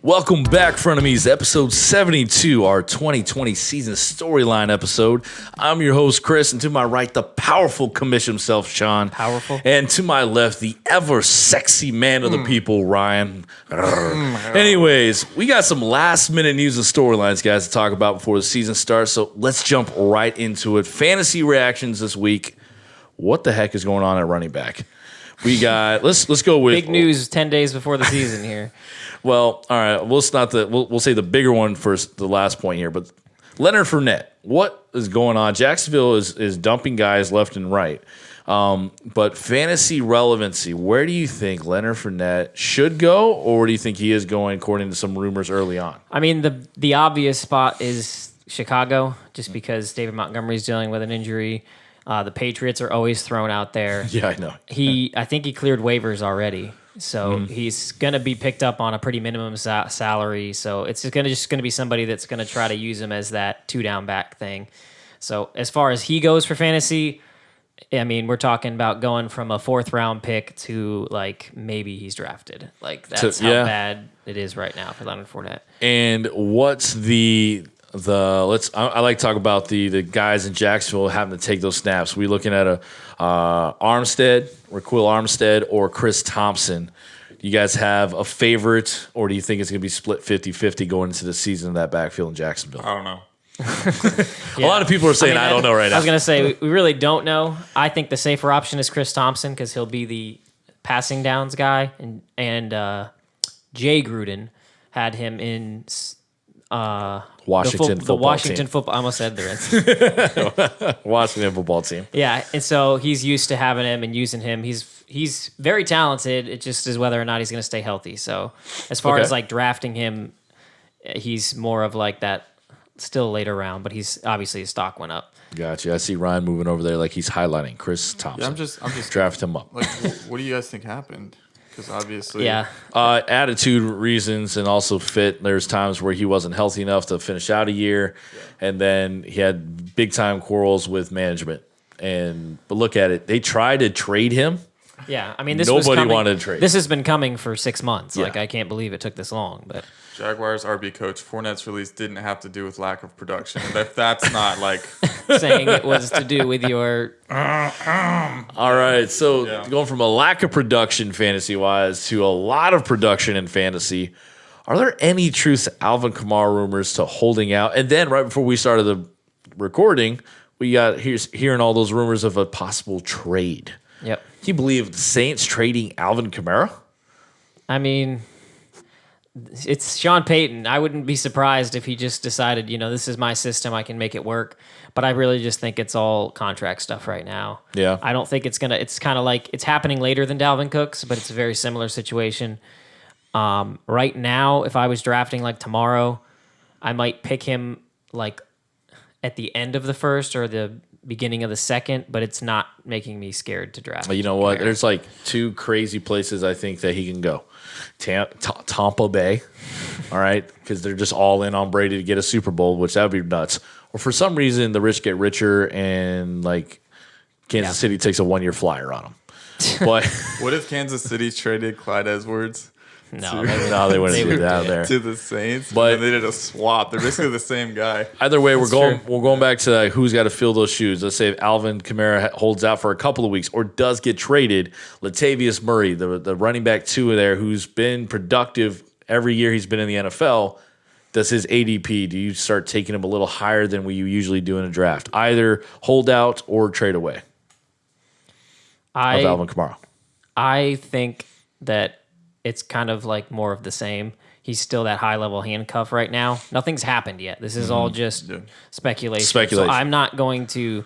Welcome back, Frenemies, episode 72, our 2020 season storyline episode. I'm your host, Chris, and to my right, the powerful commission himself, Sean. Powerful. And to my left, the ever-sexy man of the people, Ryan. Anyways, we got some last-minute news and storylines, guys, to talk about before the season starts, so let's jump right into it. Fantasy reactions this week. What the heck is going on at running back? We got, let's go with... Big news 10 days before the season here. Well, all right. We'll say the bigger one first, the last point here. But Leonard Fournette, what is going on? Jacksonville is dumping guys left and right. But fantasy relevancy, where do you think Leonard Fournette should go, or do you think he is going according to some rumors early on? I mean, the obvious spot is Chicago, just because David Montgomery's dealing with an injury. The Patriots are always thrown out there. Yeah, I know. I think he cleared waivers already. So he's going to be picked up on a pretty minimum salary. So it's just going to be somebody that's going to try to use him as that two-down back thing. So as far as he goes for fantasy, I mean, we're talking about going from a fourth-round pick to, like, maybe he's drafted. Like, that's how bad it is right now for Leonard Fournette. And what's I like to talk about the guys in Jacksonville having to take those snaps. We looking at Raquel Armstead or Chris Thompson. Do you guys have a favorite, or do you think it's going to be split 50-50 going into the season in that backfield in Jacksonville? I don't know. A lot of people are saying, I don't know right now. I was going to say, we really don't know. I think the safer option is Chris Thompson because he'll be the passing downs guy. And Jay Gruden had him in... Washington football team. I almost said the Reds. Washington football team. Yeah, and so he's used to having him and using him. He's very talented. It just is whether or not he's going to stay healthy. So as far as like drafting him, he's more of like that still later round, but he's obviously his stock went up. Gotcha. I see Ryan moving over there like he's highlighting Chris Thompson. Yeah, I'm just draft him up. Like, what do you guys think happened? Because obviously, attitude reasons and also fit. There's times where he wasn't healthy enough to finish out a year, and then he had big time quarrels with management. But look at it, they tried to trade him. Yeah, I mean, nobody wanted to trade. This has been coming for 6 months. Yeah. Like, I can't believe it took this long. But Jaguars RB coach Fournette's release didn't have to do with lack of production. And if that's not like saying it was to do with your all right, so going from a lack of production fantasy-wise to a lot of production in fantasy, are there any truths to Alvin Kamara rumors to holding out? And then right before we started the recording, we got hearing all those rumors of a possible trade. Yep. Can you believe the Saints trading Alvin Kamara? I mean, it's Sean Payton. I wouldn't be surprised if he just decided, this is my system, I can make it work. But I really just think it's all contract stuff right now. Yeah. I don't think it's kind of like, it's happening later than Dalvin Cook's, but it's a very similar situation. Right now, if I was drafting like tomorrow, I might pick him like at the end of the first or the beginning of the second, but it's not making me scared to draft. You know what? There's like two crazy places I think that he can go. Tampa Bay, all right, because they're just all in on Brady to get a Super Bowl, which that would be nuts. Or for some reason, the rich get richer, and like Kansas City takes a 1-year flyer on them. But what if Kansas City traded Clyde Edwards? No, they wouldn't do that there to the Saints, but and they did a swap. They're basically the same guy. Either way, we're going back to who's got to fill those shoes. Let's say if Alvin Kamara holds out for a couple of weeks or does get traded, Latavius Murray, the running back 2 there, who's been productive every year he's been in the NFL, does his ADP? Do you start taking him a little higher than what you usually do in a draft? Either hold out or trade away of Alvin Kamara. I think that it's kind of like more of the same. He's still that high-level handcuff right now. Nothing's happened yet. This is all just speculation. So I'm not going to,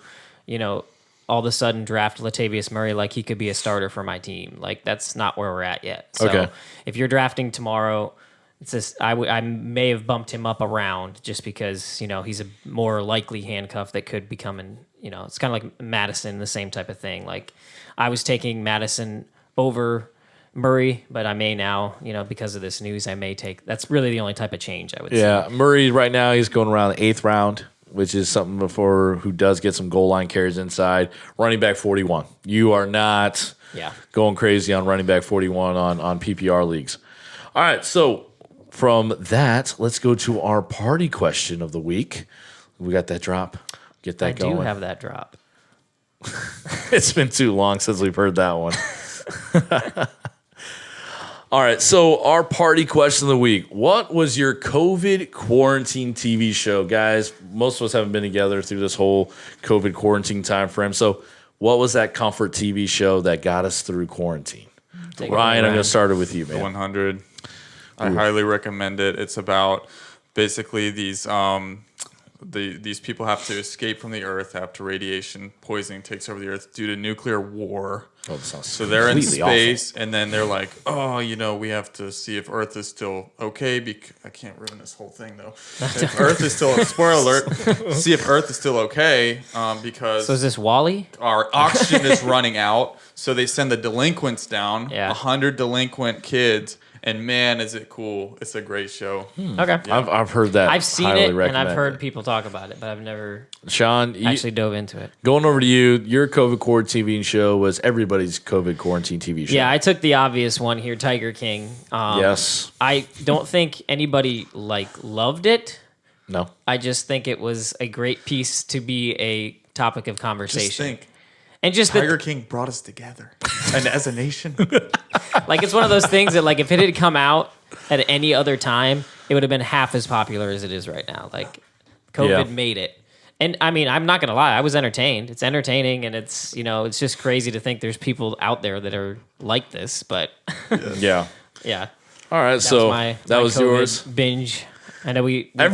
all of a sudden draft Latavius Murray like he could be a starter for my team. Like, that's not where we're at yet. So if you're drafting tomorrow, it's just, I may have bumped him up a round just because, he's a more likely handcuff that could become it's kind of like Madison, the same type of thing. Like, I was taking Madison over Murray, but I may now, because of this news, I may take. That's really the only type of change I would say. Yeah, Murray right now he's going around the 8th round, which is something before who does get some goal line carries inside. Running back 41. You are not going crazy on running back 41 on PPR leagues. All right, so from that, let's go to our party question of the week. We got that drop. Get that going. I do have that drop. It's been too long since we've heard that one. All right, so our party question of the week. What was your COVID quarantine TV show? Guys, most of us haven't been together through this whole COVID quarantine time frame. So what was that comfort TV show that got us through quarantine? Ryan, I'm going to start it with you, man. The 100. I highly recommend it. It's about basically these people have to escape from the Earth after radiation poisoning takes over the Earth due to nuclear war. Oh, that sounds so they're in space, and then they're like, oh, we have to see if Earth is still okay. I can't ruin this whole thing, though. If Earth is still, spoiler alert, see if Earth is still okay, because... So is this WALL-E? Our oxygen is running out, so they send the delinquents down, 100 delinquent kids. And man, is it cool! It's a great show. Okay, yeah. I've heard that. I've seen it, and I've heard people talk about it, but I've never actually dove into it. Going over to you, your COVID quarantine TV show was everybody's COVID quarantine TV show. Yeah, I took the obvious one here, Tiger King. Yes. I don't think anybody loved it. No. I just think it was a great piece to be a topic of conversation. Just think. And just Tiger King brought us together, and as a nation, it's one of those things that if it had come out at any other time, it would have been half as popular as it is right now. COVID made it, and I mean, I'm not gonna lie, I was entertained. It's entertaining, and it's it's just crazy to think there's people out there that are like this. But yeah. All right, that was COVID yours. Binge. I know we kind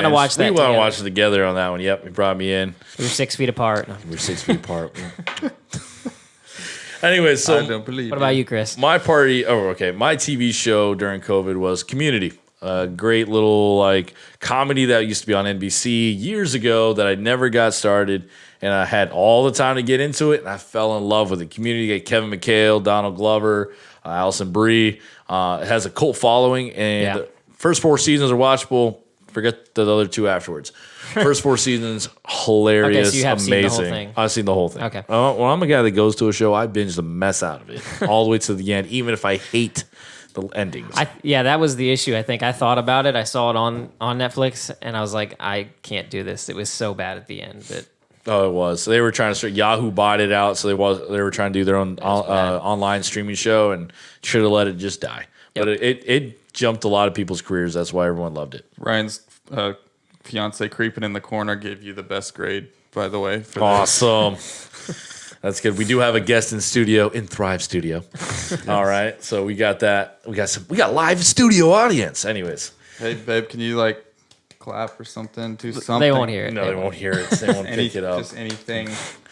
of watched that. We want to watch it together on that one. Yep, you brought me in. We were 6 feet apart. We were 6 feet apart. Anyway, so I don't believe. What about you, Chris? My party. Oh, okay. My TV show during COVID was Community. A great little comedy that used to be on NBC years ago that I never got started, and I had all the time to get into it, and I fell in love with it. Community got Kevin McHale, Donald Glover, Alison Brie. It has a cult following, and first 4 seasons are watchable. Forget the other 2 afterwards. First 4 seasons, hilarious, okay, so you have amazing. Seen the whole thing. I've seen the whole thing. Okay. Well, I'm a guy that goes to a show. I binge the mess out of it all the way to the end, even if I hate the endings. That was the issue. I think I thought about it. I saw it on Netflix, and I was like, I can't do this. It was so bad at the end that. Oh, it was. So they were trying to Yahoo bought it out, so they were trying to do their own online streaming show, and should have let it just die. Yep. But it jumped a lot of people's careers. That's why everyone loved it. Ryan's fiance creeping in the corner gave you the best grade, by the way. Awesome. That's good. We do have a guest in studio in Thrive Studio. All right, so we got that. We got live studio audience. Anyways, hey babe, can you clap or something? Do something. They won't hear it. No, they won't hear it. They won't pick it up. Just anything.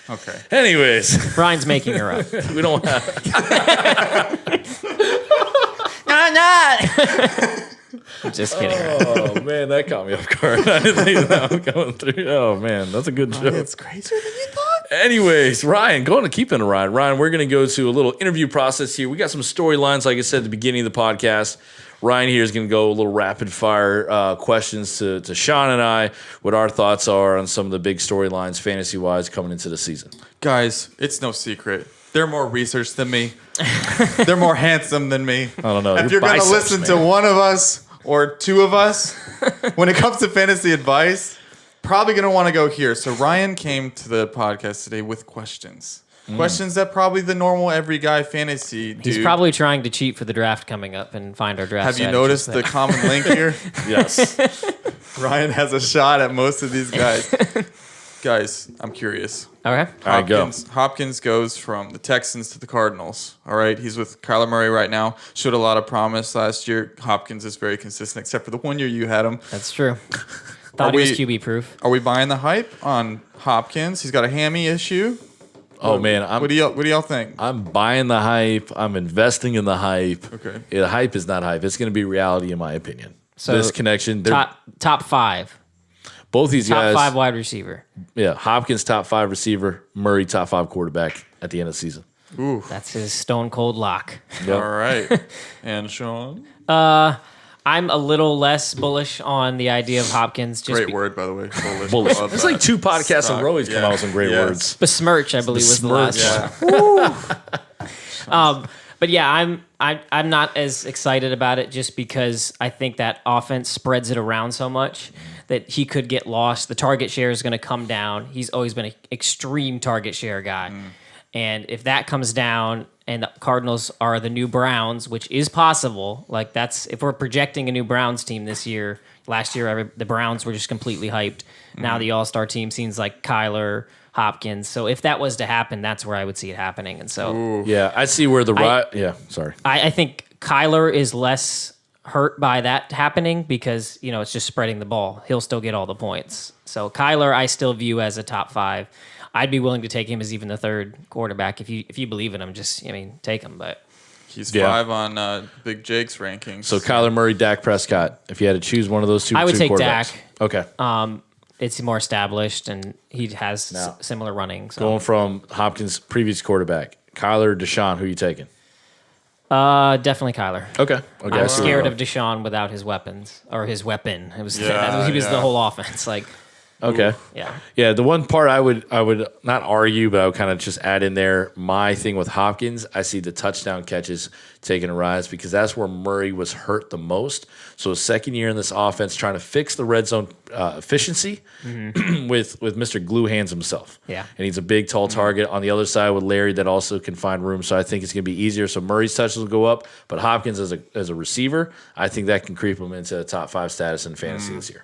Okay. Anyways, Brian's making her up. We don't have. I'm just kidding. Oh man, that caught me off guard. I didn't think that was going through. Oh man, that's a good joke. It's crazier than you thought. Anyways, Ryan, going to keep it Ryan. Ryan, we're going to go to a little interview process here. We got some storylines, like I said at the beginning of the podcast. Ryan here is going to go a little rapid fire questions to Sean and I, what our thoughts are on some of the big storylines, fantasy wise, coming into the season. Guys, it's no secret. They're more researched than me. They're more handsome than me. I don't know. If you're going to listen to one of us or 2 of us, when it comes to fantasy advice, probably going to want to go here. So Ryan came to the podcast today with questions. Questions that probably the normal every guy fantasy dude. He's probably trying to cheat for the draft coming up and find our draft. Have you noticed the common link here? Yes. Ryan has a shot at most of these guys. Guys, I'm curious. Okay. All right, go. Hopkins goes from the Texans to the Cardinals. All right. He's with Kyler Murray right now. Showed a lot of promise last year. Hopkins is very consistent, except for the 1 year you had him. That's true. Thought he was QB proof. Are we buying the hype on Hopkins? He's got a hammy issue. Oh man, what do y'all think? I'm buying the hype. I'm investing in the hype. Okay. The hype is not hype. It's going to be reality, in my opinion. So this connection, top 5. Both these guys, top 5 wide receiver. Yeah, Hopkins top 5 receiver, Murray top 5 quarterback at the end of the season. Ooh, that's his stone cold lock. Yep. All right, and Sean. I'm a little less bullish on the idea of Hopkins. Great word, by the way. Bullish. It's like 2 podcasts in a row he's come out with some great words. Besmirch, I believe, was the last one. But yeah, I'm not as excited about it just because I think that offense spreads it around so much that he could get lost. The target share is going to come down. He's always been an extreme target share guy. And if that comes down and the Cardinals are the new Browns, which is possible, like that's if we're projecting a new Browns team this year. Last year, the Browns were just completely hyped. Now the All-Star team seems like Kyler, Hopkins. So if that was to happen, that's where I would see it happening. And so, yeah, I see where sorry. I think Kyler is less hurt by that happening because it's just spreading the ball. He'll still get all the points. So Kyler, I still view as a top 5. I'd be willing to take him as even the 3rd quarterback if you believe in him. Take him, but. He's 5 on Big Jake's rankings. So Kyler Murray, Dak Prescott. If you had to choose one of those two, I would take quarterbacks. Dak. Okay. It's more established, and he has similar running. So. Going from Hopkins' previous quarterback, Kyler, Deshaun, who are you taking? Definitely Kyler. Okay. I'm scared of Deshaun without his weapons or his weapon. He was the whole offense. Okay. Yeah. The one part I would not argue, but I would kind of just add in there my thing with Hopkins. I see the touchdown catches taking a rise because that's where Murray was hurt the most. So his second year in this offense, trying to fix the red zone efficiency with Mr. Glue Hands himself. Yeah. And he's a big, tall target. On the other side with Larry, that also can find room. So I think it's going to be easier. So Murray's touches will go up, but Hopkins as a receiver, I think that can creep him into top 5 status in fantasy this year.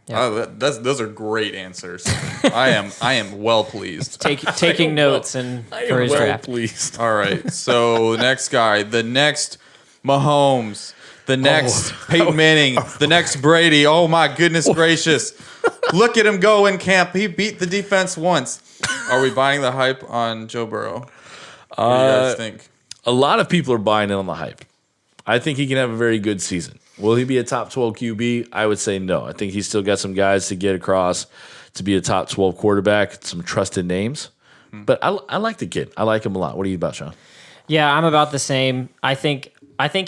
Yeah. Those are great answers. I am well pleased. Taking notes and for his draft. Pleased. All right. So the next guy, the next Mahomes, the next Peyton Manning, the next Brady. Oh my goodness gracious! Look at him go in camp. He beat the defense once. Are we buying the hype on Joe Burrow? What do you guys think? A lot of people are buying in on the hype. I think he can have a very good season. Will he be a top 12 QB? I would say no. I think he's still got some guys to get across to be a top 12 quarterback, some trusted names. But I like the kid. I like him a lot. What are you about, Sean? Yeah, I'm about the same. I think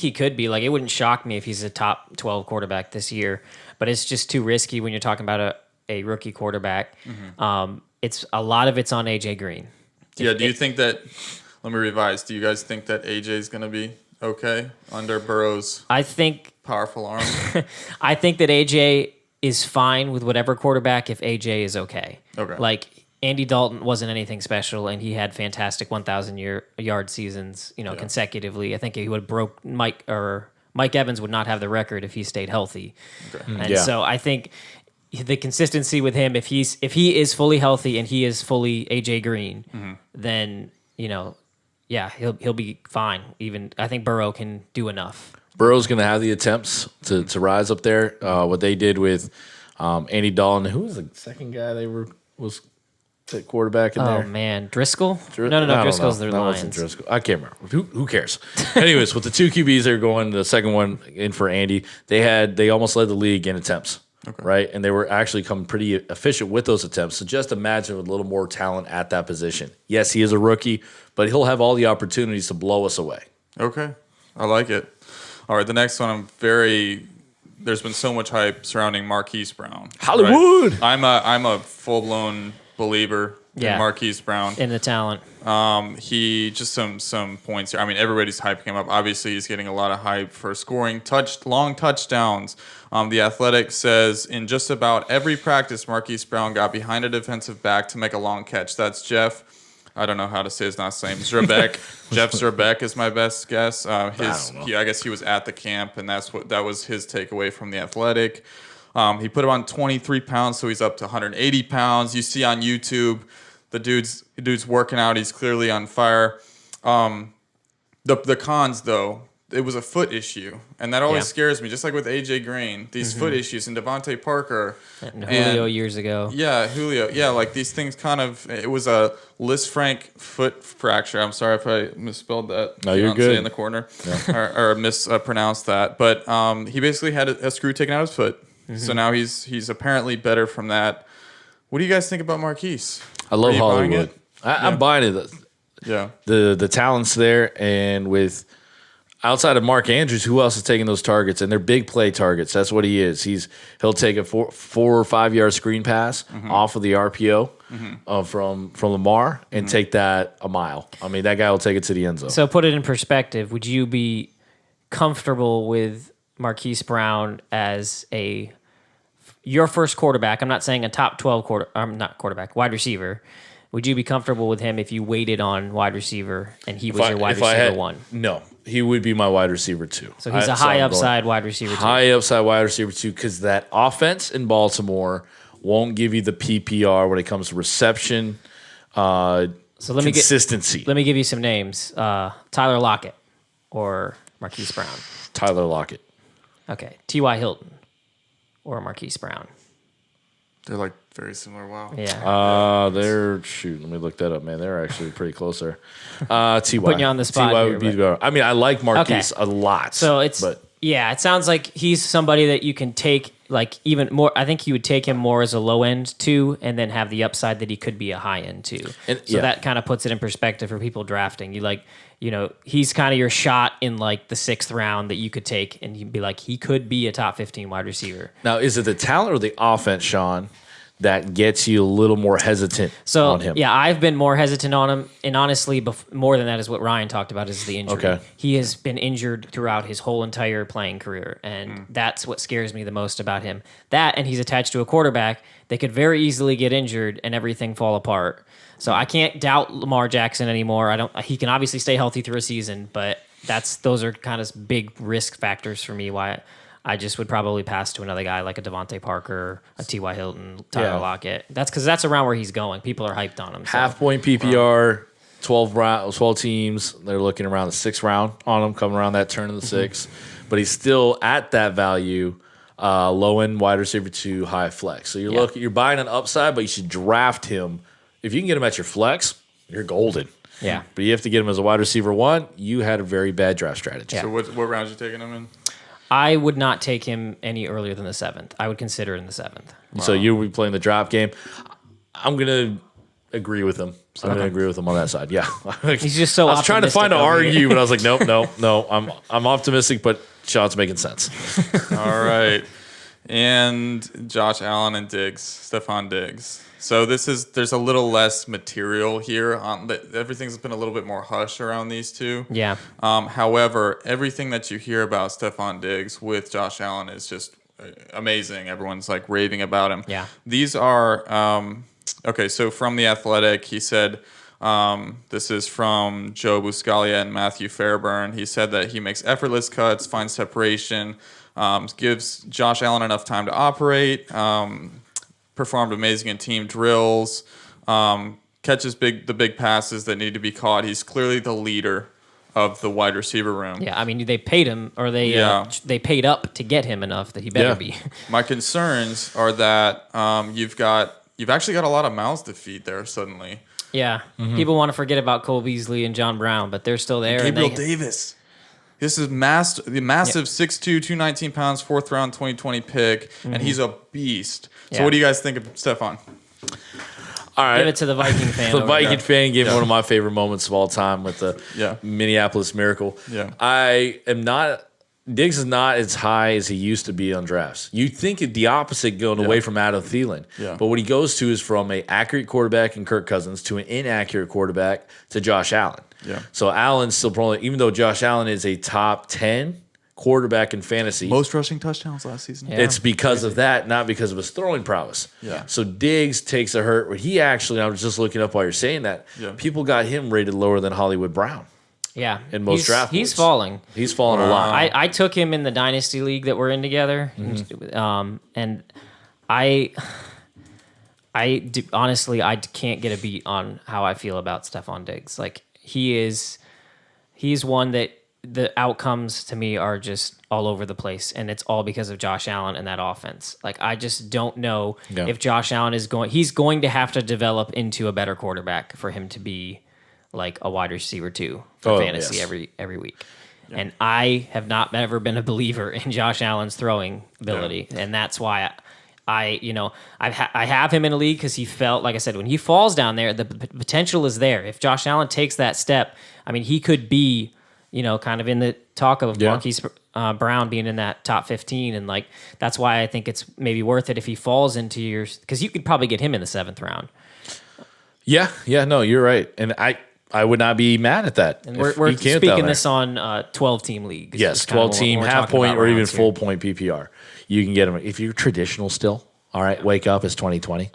he could be. It wouldn't shock me if he's a top 12 quarterback this year. But it's just too risky when you're talking about a rookie quarterback. It's a lot of it's on AJ Green. Yeah, do you think that, let me revise, do you guys think that AJ is going to be okay under Burrow's powerful arm? I think that AJ is fine with whatever quarterback if AJ is okay. Okay. Andy Dalton wasn't anything special, and he had fantastic 1,000-yard seasons, consecutively. I think he would have broke Mike Evans would not have the record if he stayed healthy. Okay. And so I think the consistency with him, if he is fully healthy and he is fully AJ Green, then he'll be fine. Even I think Burrow can do enough. Burrow's going to have the attempts to rise up there. What they did with Andy Dalton, who was the second guy was the quarterback in there? Oh man, Driscoll? No, Driscoll's the Lions. Wasn't Driscoll. I can't remember. Who cares? Anyways, with the 2 QBs that are going, the second one in for Andy, they almost led the league in attempts. Okay. Right, and they were actually coming pretty efficient with those attempts. So just imagine with a little more talent at that position. Yes, he is a rookie, but he'll have all the opportunities to blow us away. Okay, I like it. All right, the next one, there's been so much hype surrounding Marquise Brown. Hollywood. Right? I'm a full blown believer in Marquise Brown. In the talent. He just some points here. I mean, everybody's hyping him up. Obviously, he's getting a lot of hype for scoring long touchdowns. The Athletic says in just about every practice, Marquise Brown got behind a defensive back to make a long catch. That's Jeff. I don't know how to say his last name. Zerbeck. Jeff Zerbeck is my best guess. I guess he was at the camp, and that was his takeaway from the Athletic. He put him on 23 pounds, so he's up to 180 pounds. You see on YouTube, the dude's working out. He's clearly on fire. The cons, though, it was a foot issue, and that always scares me. Just like with AJ Green, these foot issues, and Devontae Parker, and Julio years ago. Yeah, Julio. Yeah, like these things it was a Liz Frank foot fracture. I'm sorry if I misspelled that. No, you're good. In the corner, or mispronounced that. But he basically had a screw taken out of his foot, so now he's apparently better from that. What do you guys think about Marquise? I love Hollywood. I'm buying it. Yeah, the talent's there, and with outside of Mark Andrews, who else is taking those targets? And they're big play targets. That's what he is. He'll take a 4 or 5 yard screen pass off of the RPO. from Lamar and take that a mile. I mean, that guy will take it to the end zone. So put it in perspective. Would you be comfortable with Marquise Brown as your first quarterback? I'm not saying a top 12 wide receiver. Would you be comfortable with him if you waited on wide receiver and he was your wide receiver 1? No, he would be my wide receiver 2. So he's a high upside wide receiver 2. High upside wide receiver 2 because that offense in Baltimore won't give you the PPR when it comes to reception, consistency. Let me give you some names. Tyler Lockett or Marquise Brown. Tyler Lockett. Okay. T.Y. Hilton or Marquise Brown. They're like very similar. Wow. Yeah. Let me look that up, man. They're actually pretty close there. T.Y. Putting you on the spot T.Y. here, would be better. I mean, I like Marquise a lot. So it sounds like he's somebody that you can take like even more. I think you would take him more as a low end 2 and then have the upside that he could be a high end 2. That kind of puts it in perspective for people drafting. He's kind of your shot in like the 6th round that you could take and you'd be like, he could be a top 15 wide receiver. Now, is it the talent or the offense, Sean, that gets you a little more hesitant on him? Yeah, I've been more hesitant on him. And honestly, more than that is what Ryan talked about is the injury. Okay. He has been injured throughout his whole entire playing career. And that's what scares me the most about him. That, and he's attached to a quarterback that could very easily get injured and everything fall apart. So I can't doubt Lamar Jackson anymore. He can obviously stay healthy through a season, but those are kind of big risk factors for me why I just would probably pass to another guy like a Devontae Parker, a T.Y. Hilton, Tyler Lockett. That's because that's around where he's going. People are hyped on him. So. Half-point PPR, 12 teams. They're looking around the 6th round on him, coming around that turn of the 6th. But he's still at that value, low-end wide receiver 2, high flex. So you're buying an upside, but you should draft him. If you can get him at your flex, you're golden. Yeah. But you have to get him as a wide receiver 1. You had a very bad draft strategy. Yeah. So what rounds you taking him in? I would not take him any earlier than the 7th. I would consider in the 7th. Wow. So you would be playing the drop game. I'm going to agree with him. I'm going to agree with him on that side. Yeah. He's just so optimistic. I was trying to find an argue, but I was like, no. I'm optimistic, but Sean's making sense. All right. And Josh Allen and Stephon Diggs. So there's a little less material here. Everything's been a little bit more hush around these two. Yeah. However, everything that you hear about Stephon Diggs with Josh Allen is just amazing. Everyone's like raving about him. Yeah. These are okay. So from The Athletic, he said. This is from Joe Buscaglia and Matthew Fairburn. He said that he makes effortless cuts, finds separation, gives Josh Allen enough time to operate. Performed amazing in team drills, catches the big passes that need to be caught. He's clearly the leader of the wide receiver room. Yeah, I mean they paid him, or they paid up to get him enough that he better be. My concerns are that you've actually got a lot of mouths to feed there suddenly. Yeah, people want to forget about Cole Beasley and John Brown, but they're still there. Gabriel Davis. This is the massive 6'2", 219 pounds, 4th round 2020 pick, and he's a beast. So what do you guys think of Stephon? All right. Give it to the Viking fan. The Viking fan gave one of my favorite moments of all time with the Minneapolis Miracle. Yeah. Diggs is not as high as he used to be on drafts. You'd think the opposite going away from Adam Thielen. Yeah. But what he goes to is from an accurate quarterback in Kirk Cousins to an inaccurate quarterback to Josh Allen. Yeah. So Allen's still probably, even though Josh Allen is a top 10 quarterback in fantasy. Most rushing touchdowns last season. Yeah. It's because of that, not because of his throwing prowess. Yeah. So Diggs takes a hurt. I was just looking up while you're saying that. Yeah. People got him rated lower than Hollywood Brown. Yeah. In most draft He's boards. Falling. He's fallen a lot. I took him in the Dynasty League that we're in together. And honestly, I can't get a beat on how I feel about Stephon Diggs. Like, he's one that the outcomes to me are just all over the place, and it's all because of Josh Allen and that offense. Like, I just don't know if Josh Allen he's going to have to develop into a better quarterback for him to be like a wide receiver 2 for fantasy every week. Yeah. And I have not ever been a believer in Josh Allen's throwing ability, and that's why I have him in a league because he felt, like I said, when he falls down there, the potential is there. If Josh Allen takes that step, I mean, he could be, kind of in the talk of Marquise Brown being in that top 15, and like that's why I think it's maybe worth it if he falls into because you could probably get him in the 7th round. Yeah, no, you're right. And I would not be mad at that. And we're speaking this on 12-team leagues. Yes, 12-team, half point, or even full point PPR. You can get them. If you're traditional still, all right, wake up, it's 2020.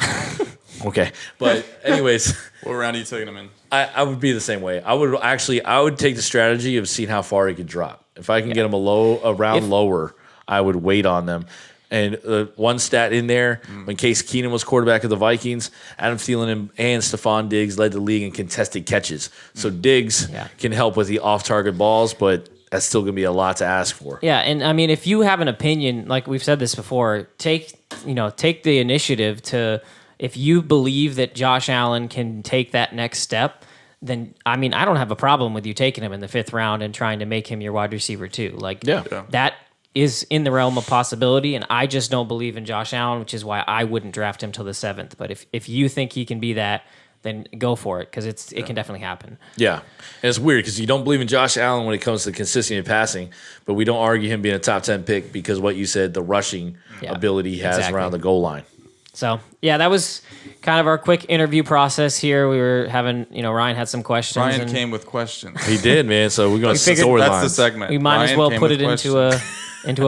Okay. But anyways. What round are you taking them in? I would be the same way. I would take the strategy of seeing how far he could drop. If I can get him a round lower, I would wait on them. And one stat in there, when Case Keenum was quarterback of the Vikings, Adam Thielen and Stephon Diggs led the league in contested catches. So Diggs can help with the off-target balls, but that's still going to be a lot to ask for. Yeah, and I mean, if you have an opinion, like we've said this before, take the initiative to, if you believe that Josh Allen can take that next step, then, I mean, I don't have a problem with you taking him in the 5th round and trying to make him your wide receiver too. Like, that is in the realm of possibility, and I just don't believe in Josh Allen, which is why I wouldn't draft him till the 7th. But if you think he can be that, then go for it, because it can definitely happen. Yeah, and it's weird because you don't believe in Josh Allen when it comes to consistency in passing, but we don't argue him being a top 10 pick because what you said, the rushing ability he has around the goal line. So, that was kind of our quick interview process here. We were having, Ryan had some questions. Ryan came with questions. He did, man. So we're going to story lines. That's the segment. We might as well put it into a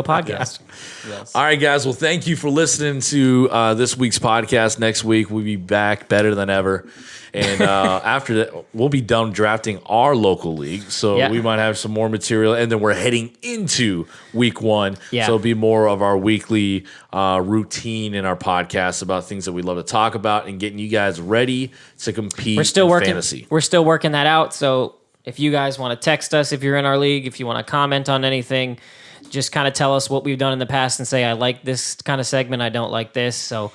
podcast. Yes. All right, guys. Well, thank you for listening to this week's podcast. Next week, we'll be back better than ever. And after that, we'll be done drafting our local league. So we might have some more material. And then we're heading into week 1. Yeah. So it'll be more of our weekly routine in our podcast about things that we love to talk about and getting you guys ready to compete in fantasy. We're still working that out. So if you guys want to text us, if you're in our league, if you want to comment on anything, just kind of tell us what we've done in the past and say, I like this kind of segment, I don't like this. So,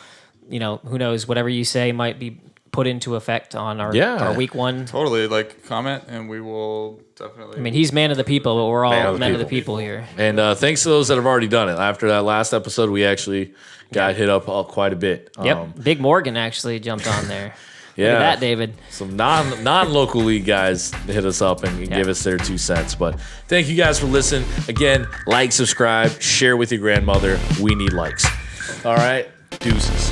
who knows, whatever you say might be put into effect on our week 1. Totally, comment, and we will definitely. I mean, he's man of the people, but we're all men of the people here. And thanks to those that have already done it. After that last episode, we actually got hit up quite a bit. Yep, Big Morgan actually jumped on there. Look at that, David. Some non-local league guys hit us up and give us their 2 cents. But thank you guys for listening. Again, like, subscribe, share with your grandmother. We need likes. All right, deuces.